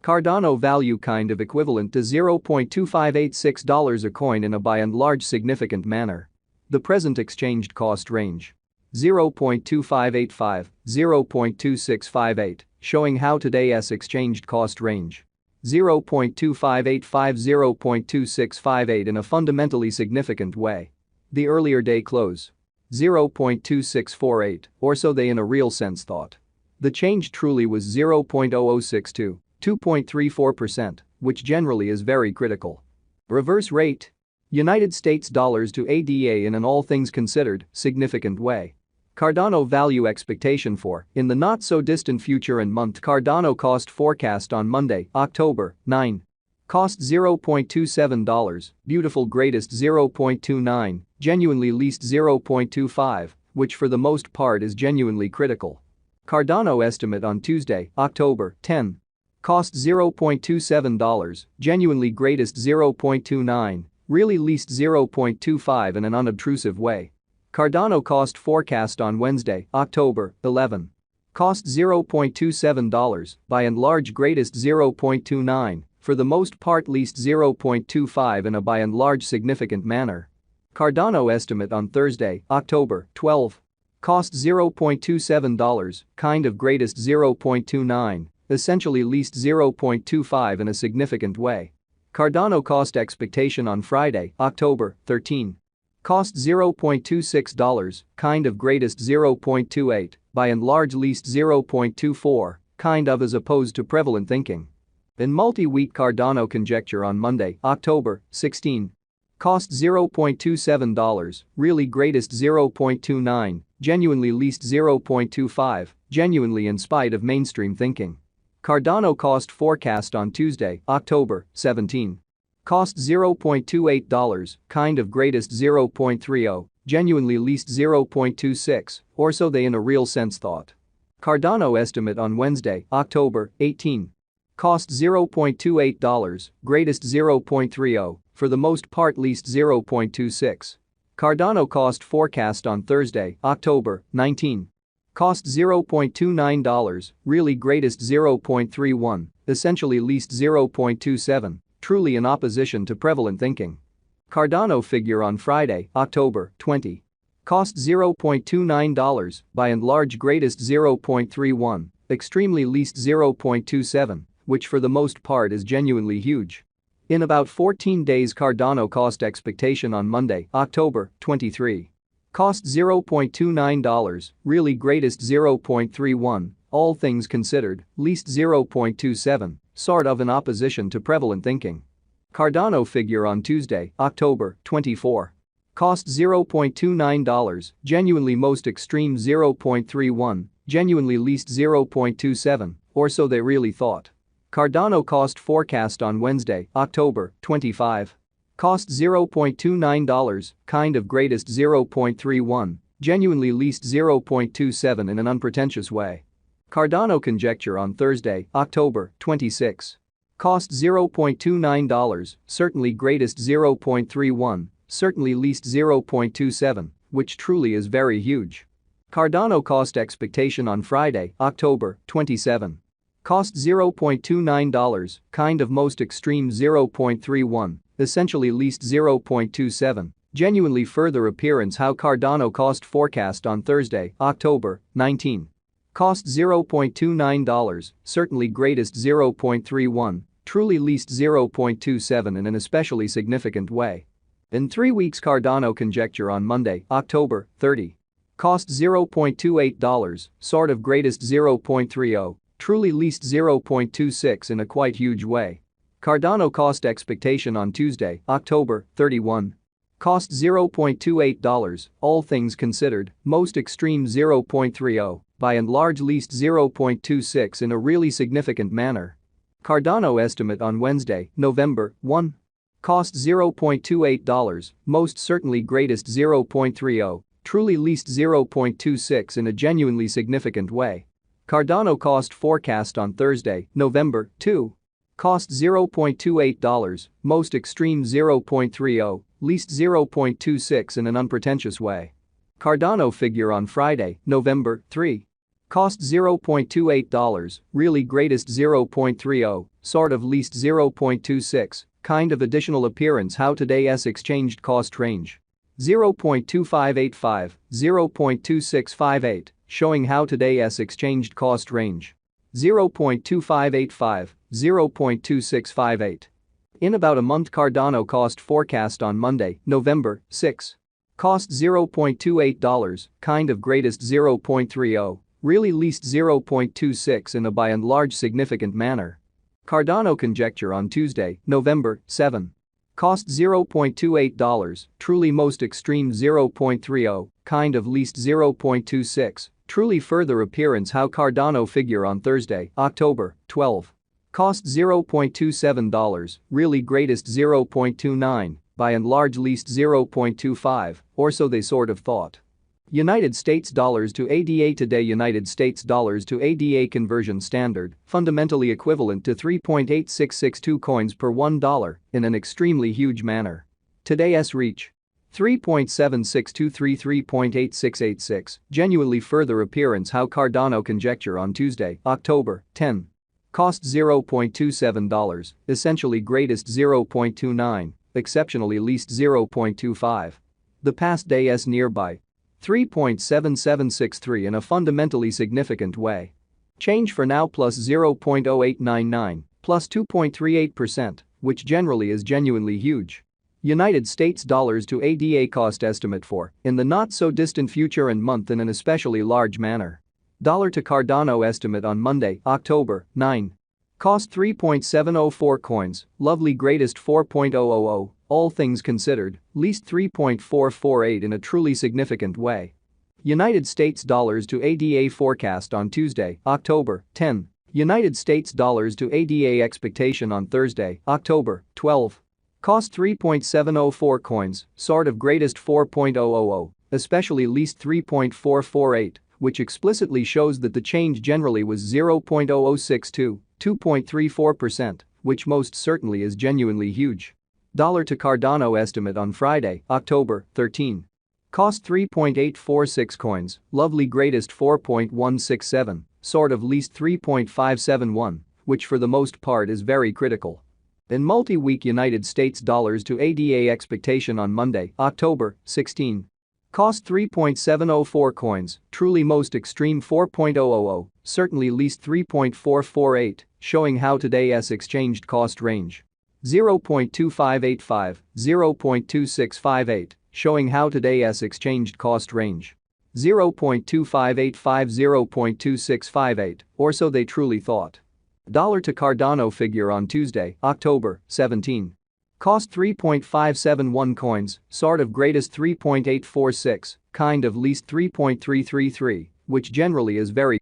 Cardano value kind of equivalent to $0.2586 a coin in a by and large significant manner. The present exchanged cost range. 0.2585, 0.2658, showing how today's exchanged cost range. 0.2585, 0.2658 in a fundamentally significant way. The earlier day close. 0.2648, or so they in a real sense thought. The change truly was 0.0062, 2.34%, which generally is very critical. Reverse rate. United States dollars to ADA in an all things considered, significant way. Cardano value expectation for, in the not-so-distant future and month Cardano cost forecast on Monday, October 9. Cost $0.27, beautiful greatest 0.29, genuinely least 0.25, which for the most part is genuinely critical. Cardano estimate on Tuesday, October 10. Cost $0.27, genuinely greatest 0.29, really least 0.25 in an unobtrusive way. Cardano cost forecast on Wednesday, October 11. Cost $0.27, by and large greatest 0.29, for the most part least 0.25 in a by and large significant manner. Cardano estimate on Thursday, October 12. Cost $0.27, kind of greatest 0.29, essentially least 0.25 in a significant way. Cardano cost expectation on Friday, October 13. Cost $0.26, kind of greatest 0.28, by and large least 0.24, kind of as opposed to prevalent thinking. In multi-week Cardano conjecture on Monday, October 16. Cost $0.27, really greatest 0.29, genuinely least 0.25, genuinely in spite of mainstream thinking. Cardano cost forecast on Tuesday, October 17. Cost $0.28, kind of greatest 0.30, genuinely least 0.26, or so they in a real sense thought. Cardano estimate on Wednesday, October 18. Cost $0.28, greatest 0.30, for the most part least 0.26. Cardano cost forecast on Thursday, October 19. Cost $0.29, really greatest 0.31, essentially least 0.27, truly in opposition to prevalent thinking. Cardano figure on Friday, October 20. Cost $0.29, by and large greatest 0.31, extremely least 0.27, which for the most part is genuinely huge. In about 14 days Cardano cost expectation on Monday, October 23. Cost $0.29, really greatest 0.31, all things considered, least 0.27, sort of in opposition to prevalent thinking. Cardano figure on Tuesday, October 24. Cost $0.29, genuinely most extreme 0.31, genuinely least 0.27, or so they really thought. Cardano cost forecast on Wednesday, October 25. Cost $0.29, kind of greatest 0.31, genuinely least 0.27 in an unpretentious way. Cardano conjecture on Thursday, October 26. Cost $0.29, certainly greatest 0.31, certainly least 0.27, which truly is very huge. Cardano cost expectation on Friday, October 27. Cost $0.29, kind of most extreme 0.31, essentially least 0.27, genuinely further appearance how Cardano cost forecast on Thursday, October 19. Cost $0.29, certainly greatest 0.31, truly least 0.27 in an especially significant way. In 3 weeks Cardano conjecture on Monday, October 30. Cost $0.28, sort of greatest 0.30, truly least 0.26 in a quite huge way. Cardano cost expectation on Tuesday, October 31. Cost $0.28, all things considered, most extreme 0.30, by and large least 0.26 in a really significant manner. Cardano estimate on Wednesday, November 1. Cost $0.28, most certainly greatest 0.30, truly least 0.26 in a genuinely significant way. Cardano cost forecast on Thursday, November 2. Cost $0.28, most extreme 0.30, least 0.26 in an unpretentious way. Cardano figure on Friday, November 3. Cost $0.28, really greatest 0.30, sort of least 0.26, kind of additional appearance how today's exchanged cost range. 0.2585, 0.2658, showing how today's exchanged cost range. 0.2585, 0.2658. In about a month Cardano cost forecast on Monday, November 6. Cost $0.28, kind of greatest 0.30, really least 0.26 in a by and large significant manner. Cardano conjecture on Tuesday, November 7. Cost $0.28, truly most extreme 0.30, kind of least 0.26, truly further appearance how Cardano figure on Thursday, October 12. Cost $0.27, really greatest 0.29, by and large least 0.25, or so they sort of thought. United States dollars to ADA today United States dollars to ADA conversion standard, fundamentally equivalent to 3.8662 coins per $1 in an extremely huge manner. Today's reach. 3.7623 3.8686, genuinely further appearance how Cardano conjecture on Tuesday, October 10. Cost $0.27, essentially greatest 0.29, exceptionally least 0.25. The past day's nearby. 3.7763 in a fundamentally significant way. Change for now plus 0.0899, plus 2.38%, which generally is genuinely huge. United States dollars to ADA cost estimate for, in the not so distant future and month in an especially large manner. Dollar to Cardano estimate on Monday, October 9. Cost 3.704 coins, lovely greatest 4.000, all things considered, least 3.448 in a truly significant way. United States dollars to ADA forecast on Tuesday, October 10. United States dollars to ADA expectation on Thursday, October 12. Cost 3.704 coins, sort of greatest 4.000, especially least 3.448, which explicitly shows that the change generally was 0.0062, 2.34%, which most certainly is genuinely huge. Dollar to Cardano estimate on Friday, October 13. Cost 3.846 coins, lovely greatest 4.167, sort of least 3.571, which for the most part is very critical. In multi-week United States dollars to ADA expectation on Monday, October 16. Cost 3.704 coins, truly most extreme 4.000, certainly least 3.448, showing how today's exchanged cost range. 0.2585, 0.2658, showing how today's exchanged cost range. 0.2585, 0.2658, or so they truly thought. Dollar to Cardano figure on Tuesday, October 17. Cost 3.571 coins, sort of greatest 3.846, kind of least 3.333, which generally is very